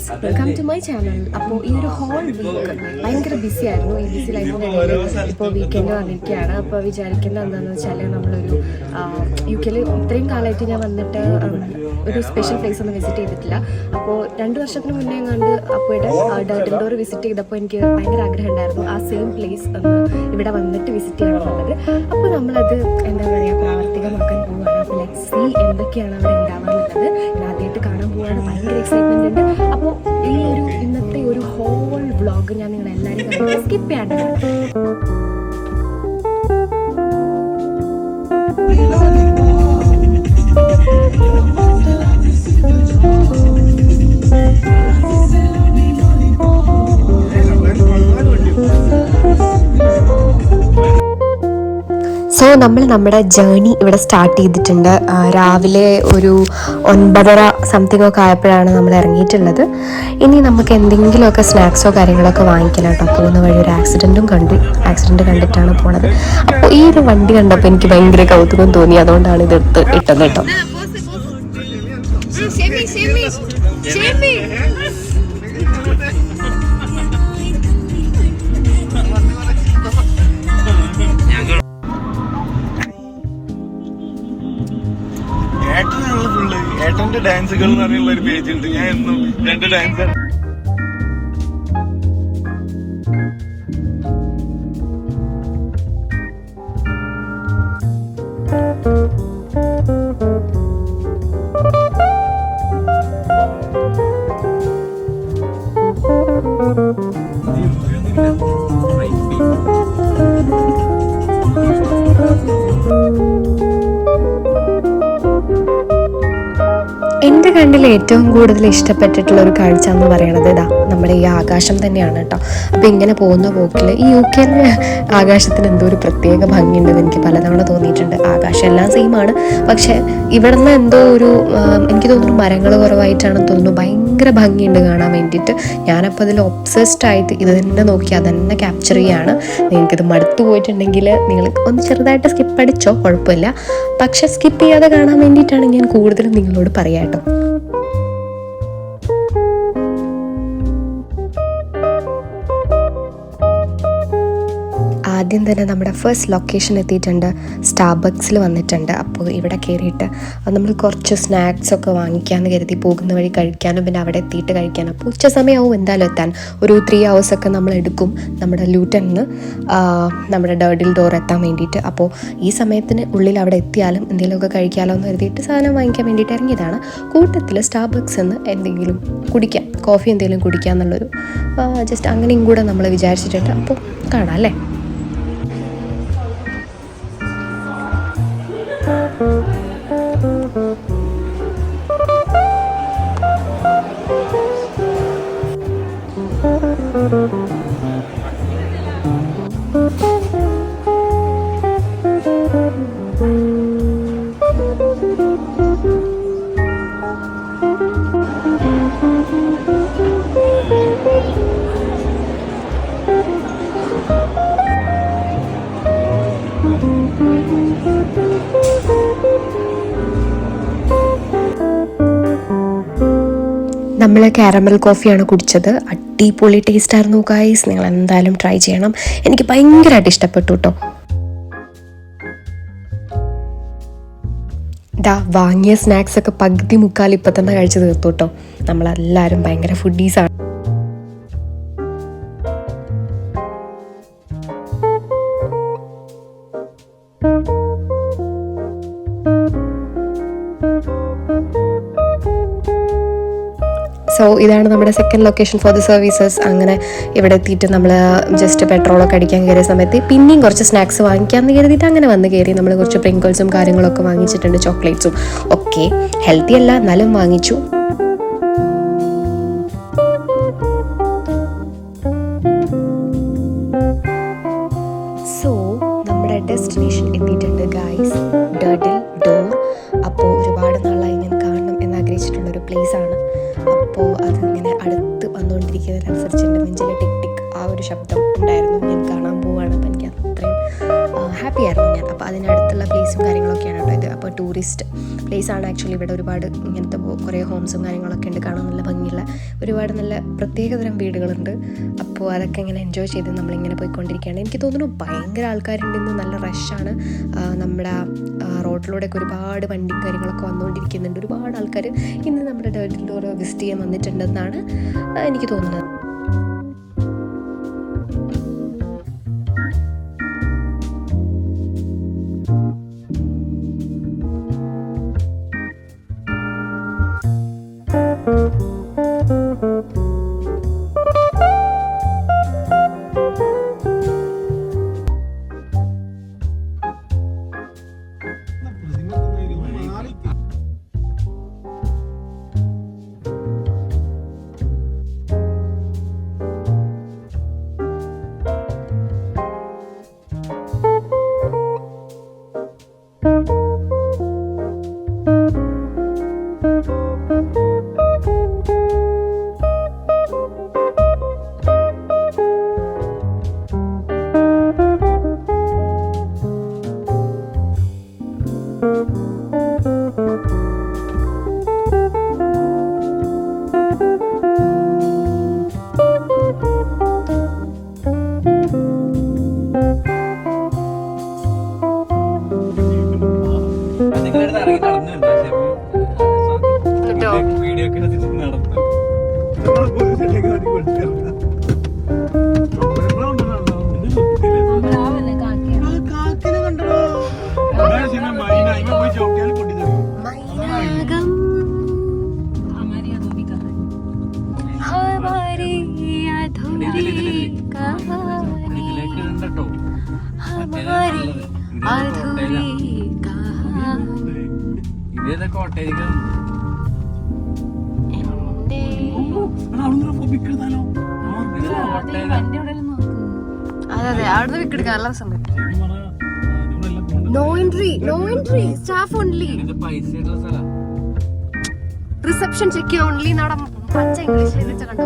Guys, welcome to my channel. അപ്പോൾ ഈ ഒരു ഹോൾ വീക്ക് ഭയങ്കര ബിസി ആയിരുന്നു. ഈ ബിസി ലൈഫിൽ ഇപ്പോൾ വീക്കെൻഡ് വന്നിരിക്കുകയാണ്. അപ്പോൾ വിചാരിക്കുന്നത് എന്താണെന്ന് വെച്ചാൽ നമ്മളൊരു UK ഇത്രയും കാലമായിട്ട് ഞാൻ വന്നിട്ട് ഒരു സ്പെഷ്യൽ പ്ലേസ് ഒന്നും വിസിറ്റ് ചെയ്തിട്ടില്ല. അപ്പോൾ 2 വർഷത്തിന് മുന്നേ കണ്ട് അപ്പോയുടെ ഡർട്ടിൽ ഡോർ വിസിറ്റ് ചെയ്തപ്പോൾ എനിക്ക് ഭയങ്കര ആഗ്രഹം ഉണ്ടായിരുന്നു ആ സെയിം പ്ലേസ് ഒന്ന് ഇവിടെ വന്നിട്ട് വിസിറ്റ് ചെയ്യണം എന്നുള്ളത്. അപ്പോൾ നമ്മളത് എന്താ പറയുക പ്രാവർത്തികമാക്കാൻ പോവുകയാണ്. അപ്പോൾ ലെറ്റ്സ് സീ എന്തൊക്കെയാണ് അവിടെ ഉണ്ടാവാറുള്ളത്. ഞാൻ ആദ്യമായിട്ട് കാണാൻ പോവുകയാണ്. ഭയങ്കര എക്സൈറ്റ്മെൻ്റ് ഉണ്ട്. അപ്പോൾ ഈ ഒരു ഇന്നത്തെ ഒരു ഹോൾ വ്ളോഗ് ഞാൻ നിങ്ങളെല്ലാവരും സ്കിപ്പ് ചെയ്യാണ്ട്. സോ നമ്മൾ നമ്മുടെ ജേണി ഇവിടെ സ്റ്റാർട്ട് ചെയ്തിട്ടുണ്ട്. രാവിലെ ഒരു 9:30 സംതിങ് ഒക്കെ ആയപ്പോഴാണ് നമ്മൾ ഇറങ്ങിയിട്ടുള്ളത്. ഇനി നമുക്ക് എന്തെങ്കിലുമൊക്കെ സ്നാക്സോ കാര്യങ്ങളൊക്കെ വാങ്ങിക്കണം കേട്ടോ. പോകുന്ന വഴി ഒരു ആക്സിഡൻറ്റ് കണ്ടിട്ടാണ് പോണത്. അപ്പോൾ ഈ ഒരു വണ്ടി കണ്ടപ്പോൾ എനിക്ക് ഭയങ്കര കൗതുകം തോന്നി. അതുകൊണ്ടാണ് ഇത് ഇട്ടത് കേട്ടോ. ഏട്ടന്റെ ഡാൻസുകൾ എന്ന് പറയുന്ന ഒരു പേജ് ഉണ്ട്. ഞാൻ എന്നും 2 ഡാൻസ് എൻ്റെ കണ്ണിൽ ഏറ്റവും കൂടുതൽ ഇഷ്ടപ്പെട്ടിട്ടുള്ള ഒരു കാഴ്ച എന്ന് പറയുന്നത് ഇതാ നമ്മുടെ ഈ ആകാശം തന്നെയാണ് കേട്ടോ. അപ്പോൾ ഇങ്ങനെ പോകുന്ന പോക്കിൽ ഈ UK ആകാശത്തിന് എന്തോ ഒരു പ്രത്യേക ഭംഗിയുണ്ടെന്ന് എനിക്ക് പലതവണ തോന്നിയിട്ടുണ്ട്. ആകാശം എല്ലാം സെയിമാണ്, പക്ഷേ ഇവിടെ നിന്ന് എന്തോ ഒരു എനിക്ക് തോന്നുന്നു മരങ്ങൾ കുറവായിട്ടാണെന്ന് തോന്നുന്നു. ഭയങ്കര ഭംഗിയുണ്ട് കാണാൻ വേണ്ടിയിട്ട്. ഞാനപ്പോൾ അതിൽ ഒബ്സസ്ഡ് ആയിട്ട് ഇത് തന്നെ നോക്കി അതന്നെ ക്യാപ്ചർ ചെയ്യുകയാണ്. നിങ്ങൾക്കിത് മടുത്തു പോയിട്ടുണ്ടെങ്കിൽ നിങ്ങൾ ഒന്ന് ചെറുതായിട്ട് സ്കിപ്പ് അടിച്ചോ, കുഴപ്പമില്ല. പക്ഷെ സ്കിപ്പ് ചെയ്യാതെ കാണാൻ വേണ്ടിയിട്ടാണ് ഞാൻ കൂടുതലും നിങ്ങളോട് പറയാം കേട്ടോ. ആദ്യം തന്നെ നമ്മുടെ ഫസ്റ്റ് ലൊക്കേഷൻ എത്തിയിട്ടുണ്ട്. സ്റ്റാർബക്സിൽ വന്നിട്ടുണ്ട്. അപ്പോൾ ഇവിടെ കയറിയിട്ട് നമ്മൾ കുറച്ച് സ്നാക്സൊക്കെ വാങ്ങിക്കാമെന്ന് കരുതി പോകുന്ന വഴി കഴിക്കാനും പിന്നെ അവിടെ എത്തിയിട്ട് കഴിക്കാനും. അപ്പോൾ ഉച്ച സമയമാവും എന്തായാലും എത്താൻ. ഒരു 3 hours ഒക്കെ നമ്മൾ എടുക്കും നമ്മുടെ ലൂട്ടനിൽ നമ്മുടെ ഡർട്ടിൽ ഡോർ എത്താൻ വേണ്ടിയിട്ട്. അപ്പോൾ ഈ സമയത്തിന് ഉള്ളിൽ അവിടെ എത്തിയാലും എന്തെങ്കിലുമൊക്കെ കഴിക്കാമല്ലോ എന്ന് കരുതിയിട്ട് സാധനം വാങ്ങിക്കാൻ വേണ്ടിയിട്ട് ഇറങ്ങിയതാണ്. കൂട്ടത്തിൽ സ്റ്റാർബക്സിൽ നിന്ന് എന്തെങ്കിലും കുടിക്കാം, കോഫി എന്തെങ്കിലും കുടിക്കാം എന്നുള്ളൊരു ജസ്റ്റ് അങ്ങനെയും കൂടെ നമ്മൾ വിചാരിച്ചിട്ടുണ്ട്. അപ്പോൾ കാണാം അല്ലേ. നമ്മൾ കാരമൽ കോഫിയാണ് കുടിച്ചത്. അടിപൊളി ടേസ്റ്റ് ആയിരുന്നു ഗൈസ്. നിങ്ങൾ എന്തായാലും ട്രൈ ചെയ്യണം. എനിക്ക് ഭയങ്കരമായിട്ട് ഇഷ്ടപ്പെട്ടു കേട്ടോ. വാങ്ങിയ സ്നാക്സ് ഒക്കെ പകുതി മുക്കാൽ ഇപ്പം തന്നെ കഴിച്ച് തീർത്തു കേട്ടോ. നമ്മളെല്ലാവരും ഭയങ്കര ഫുഡീസാണ്. സോ ഇതാണ് നമ്മുടെ second location for the services. അങ്ങനെ ഇവിടെ എത്തിയിട്ട് നമ്മൾ ജസ്റ്റ് പെട്രോളൊക്കെ അടിക്കാൻ കയറിയ സമയത്ത് പിന്നെയും കുറച്ച് സ്നാക്സ് വാങ്ങിക്കാമെന്ന് കരുതിയിട്ട് അങ്ങനെ വന്ന് കയറി. നമ്മൾ കുറച്ച് പ്രിങ്കിൾസും കാര്യങ്ങളൊക്കെ വാങ്ങിച്ചിട്ടുണ്ട്, ചോക്ലേറ്റ്സും ഒക്കെ. ഹെൽത്തി അല്ല എന്നാലും വാങ്ങിച്ചു. സോ നമ്മുടെ ഡെസ്റ്റിനേഷൻ എത്തിയിട്ടുണ്ട് ഗൈസ്, ഡർട്ടിൽ ഡോർ. അപ്പോൾ ഒരുപാട് നാളായി ഞാൻ കാണണം എന്നാഗ്രഹിച്ചിട്ടുള്ളൊരു പ്ലേസാണ്. അപ്പോൾ അതിങ്ങനെ അടുത്ത് വന്നുകൊണ്ടിരിക്കുന്നതിനനുസരിച്ച് എൻ്റെ നെഞ്ചിലെ ടിക് ടിക് ആ ഒരു ശബ്ദം ഉണ്ടായിരുന്നു. ഞാൻ കാണാൻ പോവുകയാണ്. അപ്പോൾ എനിക്ക് അത്രയും ഹാപ്പി ആയിരുന്നു ഞാൻ. അപ്പോൾ അതിനടുത്തുള്ള പ്ലേസും കാര്യങ്ങളൊക്കെയാണ് കേട്ടോ ഇത്. അപ്പോൾ ടൂറിസ്റ്റ് പ്ലേസ് ആണ് ആക്ച്വലി. ഇവിടെ ഒരുപാട് ഇങ്ങനത്തെ കുറേ ഹോംസും കാര്യങ്ങളൊക്കെ ഉണ്ട്, കാണാൻ നല്ല ഭംഗിയുള്ള ഒരുപാട് നല്ല പ്രത്യേകതരം വീടുകളുണ്ട്. അപ്പോൾ അതൊക്കെ ഇങ്ങനെ എൻജോയ് ചെയ്ത് നമ്മളിങ്ങനെ പോയിക്കൊണ്ടിരിക്കുകയാണ്. എനിക്ക് തോന്നുന്നു ഭയങ്കര ആൾക്കാരുണ്ട് ഇന്ന്, നല്ല റഷാണ്. നമ്മുടെ റോഡിലൂടെയൊക്കെ ഒരുപാട് വണ്ടിയും കാര്യങ്ങളൊക്കെ വന്നുകൊണ്ടിരിക്കുന്നുണ്ട്. ഒരുപാട് ആൾക്കാർ ഇന്ന് നമ്മുടെ ഡേർട്ടി ഡോർ വിസിറ്റ് ചെയ്യാൻ വന്നിട്ടുണ്ടെന്നാണ് എനിക്ക് തോന്നുന്നത്. അതെ അവിടുന്ന് വിക്കെടുക്കാൻ നല്ല സമയം. No entry staff only, reception check only എന്നാണ് പച്ച ഇംഗ്ലീഷിൽ വെച്ച കണ്ടോ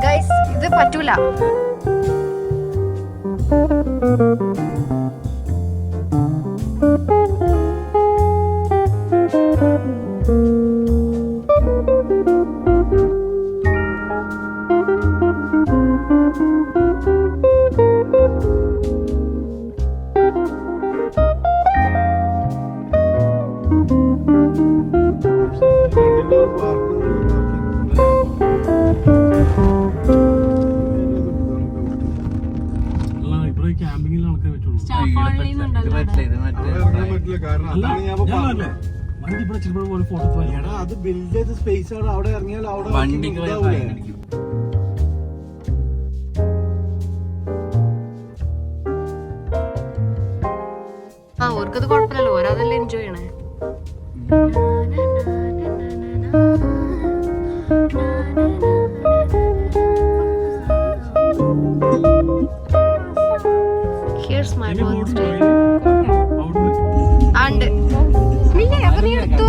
ഗൈസ്. ഇത് പറ്റൂല. അത് ബിൽഡ് ചെയ്ത സ്പേസ് ആണ്. അവിടെ ഇറങ്ങിയാൽ അവിടെ ഓർക്കത് കുഴപ്പമില്ലല്ലോ, ഓരോതെല്ലാം എൻജോയ് ചെയ്യണേ. Here's my birthday. And ഇല്ലേ അപ്പൊ നീ എടുത്തു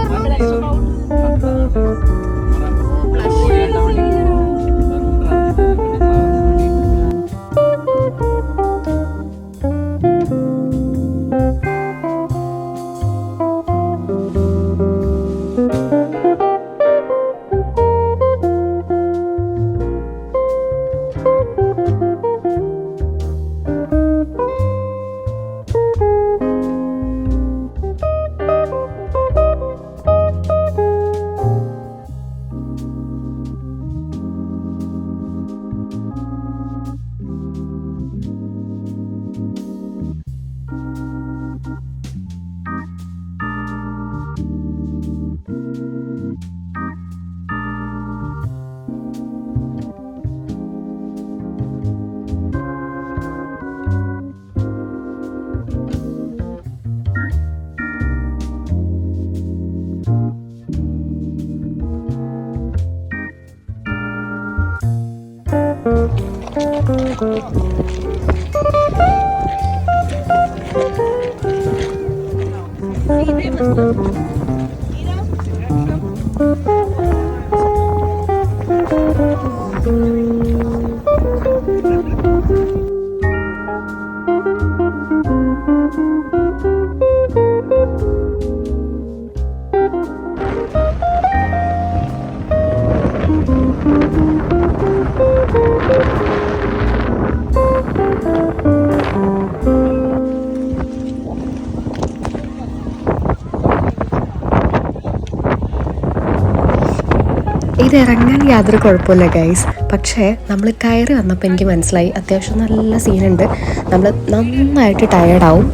ഇത് ഇറങ്ങാൻ യാതൊരു കുഴപ്പമില്ല ഗൈസ്. പക്ഷേ നമ്മൾ കയറി വന്നപ്പോൾ എനിക്ക് മനസ്സിലായി അത്യാവശ്യം നല്ല സീനുണ്ട്. നമ്മൾ നന്നായിട്ട് ടയേർഡാവും.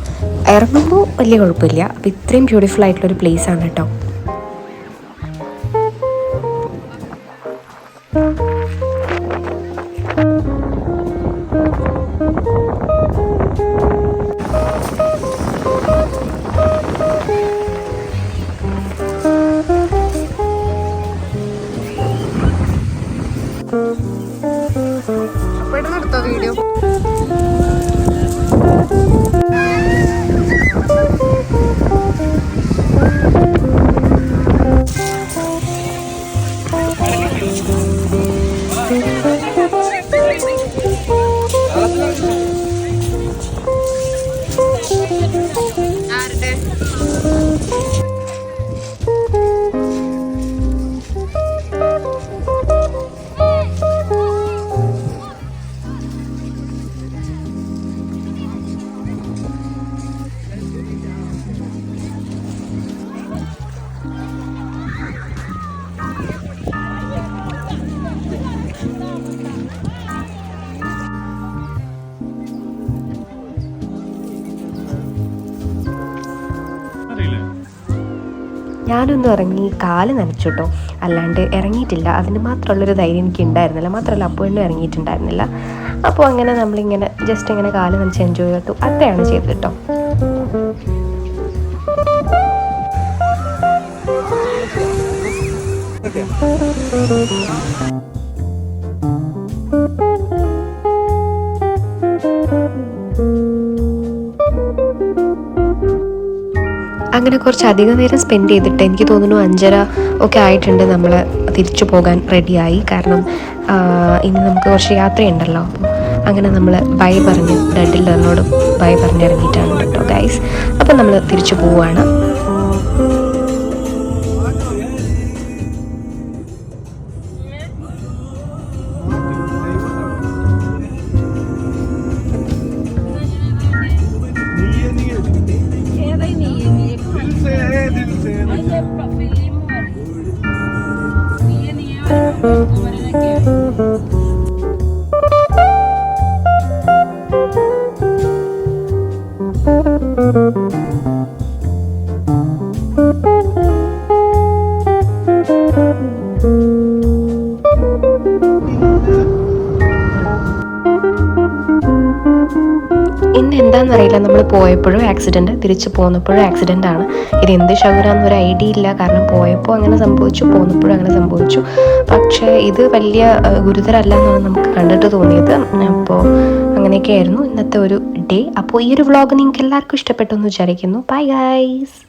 ഇറങ്ങുമ്പോൾ വലിയ കുഴപ്പമില്ല. അപ്പോൾ ഇത്രയും ബ്യൂട്ടിഫുൾ ആയിട്ടുള്ളൊരു പ്ലേസ് ആണ് കേട്ടോ. വീഡിയോ ഞാനൊന്നും ഇറങ്ങി കാല് നനച്ചിട്ടോ, അല്ലാണ്ട് ഇറങ്ങിയിട്ടില്ല. അതിന് മാത്രമുള്ളൊരു ധൈര്യം എനിക്ക് ഉണ്ടായിരുന്നില്ല. മാത്രമല്ല അപ്പോഴും ഇറങ്ങിയിട്ടുണ്ടായിരുന്നില്ല. അപ്പോൾ അങ്ങനെ നമ്മളിങ്ങനെ ജസ്റ്റ് ഇങ്ങനെ കാല് നനച്ച് എൻജോയ് ചെയ്തു. അത്രയാണ് ചെയ്തത് കേട്ടോ. അങ്ങനെ കുറച്ച് അധികം നേരം സ്പെൻഡ് ചെയ്തിട്ട് എനിക്ക് തോന്നുന്നു 5:30 ഒക്കെ ആയിട്ടുണ്ട് നമ്മൾ തിരിച്ചു പോകാൻ റെഡിയായി. കാരണം ഇനി നമുക്ക് കുറച്ച് യാത്രയുണ്ടല്ലോ. അപ്പോൾ അങ്ങനെ നമ്മൾ ബൈ പറഞ്ഞ് ഡഡിലറിനോട് ബൈ പറഞ്ഞിറങ്ങിയിട്ടാണ് കേട്ടോ ഗൈസ്. അപ്പം നമ്മൾ തിരിച്ചു പോവുകയാണ്. ഇന്ന് എന്താണെന്നറിയില്ല, നമ്മൾ പോയപ്പോഴും ആക്സിഡൻറ്റ്, തിരിച്ച് പോന്നപ്പോഴും ആക്സിഡൻ്റ് ആണ്. ഇത് എന്ത് ശകുനാന്നൊരു ഐഡിയ ഇല്ല. കാരണം പോയപ്പോൾ അങ്ങനെ സംഭവിച്ചു, പോന്നപ്പോഴും അങ്ങനെ സംഭവിച്ചു. പക്ഷേ ഇത് വലിയ ഗുരുതരമല്ല എന്നാണ് നമുക്ക് കണ്ടിട്ട് തോന്നിയത്. അപ്പോൾ അങ്ങനെയൊക്കെയായിരുന്നു ഇന്നത്തെ ഒരു ഡേ. അപ്പോൾ ഈ ഒരു വ്ളോഗ് നിങ്ങൾക്ക് എല്ലാവർക്കും ഇഷ്ടപ്പെട്ടു എന്ന് വിചാരിക്കുന്നു. Bye guys.